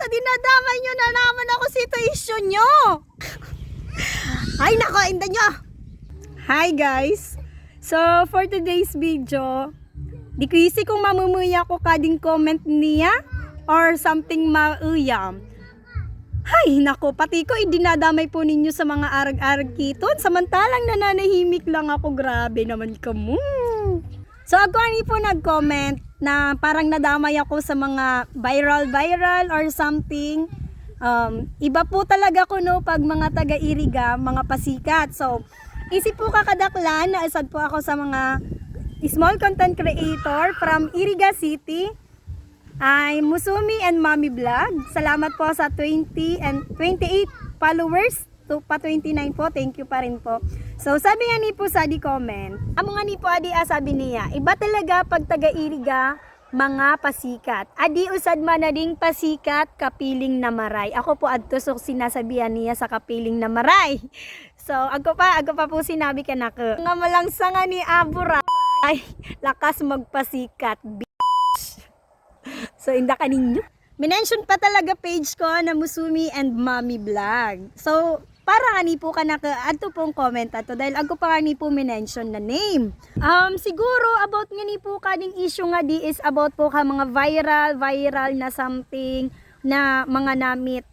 dinadamay nyo na naman ako sa issue nyo. Ay nako, inda nyo. Hi guys. So for today's video, di ko isi kung mamumuya ko kading comment niya or something mauyam. Hay nako, pati ko idinadamay po ninyo sa mga arag-arag kiton. Samantalang nananahimik lang ako, grabe naman ka mo. So ako ani po nag-comment na parang nadamay ako sa mga viral or something. Iba po talaga ko no pag mga taga-Iriga, mga pasikat. So isip po kakadaklan na isad po ako sa mga small content creator from Iriga City. Ay Musumi and Mommy Vlog. Salamat po sa 20 and 28 followers. To pa 29 po, thank you pa rin po. So sabi nga ni po sa di comment, amo nga ni po adi sabi niya, iba talaga pag taga-Iriga mga pasikat. Adi usad man na ding pasikat kapiling na maray. Ako po adto so sinasabihan niya sa kapiling na maray. So ako pa po sinabi kanako. Nga malangsa nga ni Abura ay lakas magpasikat. So inda kaninyo. Minention pa talaga page ko na Musumi and Mommy Vlog. So para nga ni po ka adto pong comment ato dahil ako pa nga ni po minention na name. Siguro about nga ni po kading issue nga di is about po ka mga viral na something na mga namit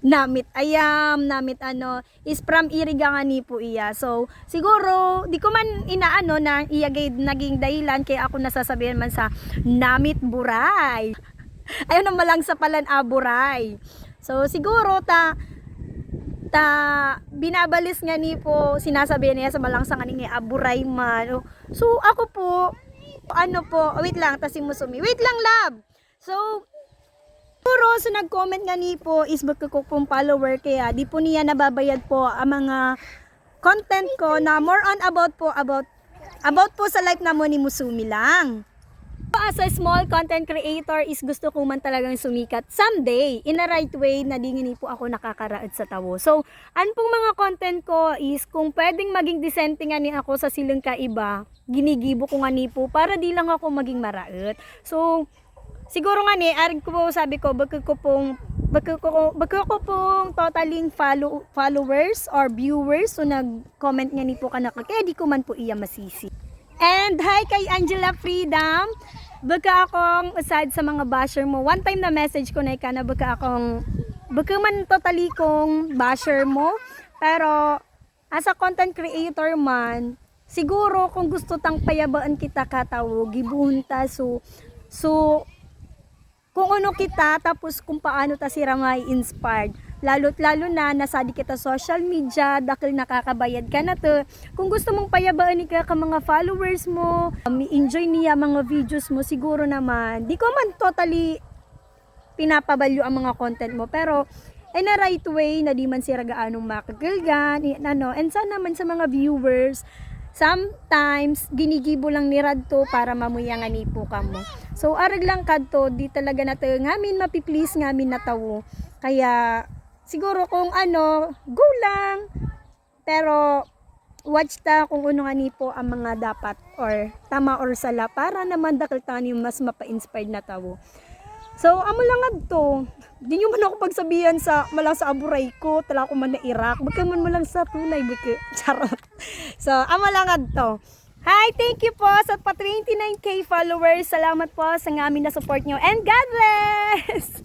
namit ayam, namit ano is from Iriga nga ni po iya. So siguro di ko man inaano na iyagay naging dahilan kaya ako nasasabihan man sa namit buray. Ayun naman lang sa palan aburay. So siguro ta binabalis nga ni po sinasabi niya sa malang sa kaning aburay man. So ako po ano po, wait lang ta si Musumi. Wait lang love. So puro so nag-comment nga ni po is magkakok pong follower kaya di po niya nababayad po ang mga content ko na more on about po sa life na mo ni Musumi lang. As a small content creator is gusto ko man talagang sumikat someday in a right way na di nga po ako nakakaraad sa tawo. So, pong mga content ko is kung pwedeng maging decente nga ni ako sa silang kaiba, ginigibo ko nga ni po para di lang ako maging maraad. So, siguro nga ni, arig ko po sabi ko, baka ko pong totaling followers or viewers so nag-comment nga ni po kanaka kaya di ko man po iya masisi. And hi kay Angela Freedom. Baka akong aside sa mga basher mo. One time na message ko na na baka man totally kong basher mo. Pero as a content creator man, siguro kung gusto tang payabaan kita katawo, gibunta so kung ano kita tapos kung paano ta sira may inspired. Lalo na nasa di kita social media dahil nakakabayad ka na to. Kung gusto mong payabaan ka mga followers mo, enjoy niya mga videos mo, siguro naman di ko man totally pinapabalyo ang mga content mo pero in a right way na di man sira gaanong makagalgan and sana naman sa mga viewers sometimes ginigibo lang ni Radto para mamuyangan ni po kamo. So arag lang kadto di talaga na to ngamin mapiplease ngamin na tawo. Kaya siguro kung go lang. Pero watch ta kung ano nga ni po ang mga dapat or tama or sala para naman dakil tani mas mapa-inspired na tawo. So amo lang adto. Di nyo man ako pagsabihan sa mala sa aburay ko, tala ko man na Iraq. Baka man lang sa tunay baka charot. So amo lang adto. Hi, thank you po sa pa 29k followers. Salamat po sa ngamin na support nyo and God bless.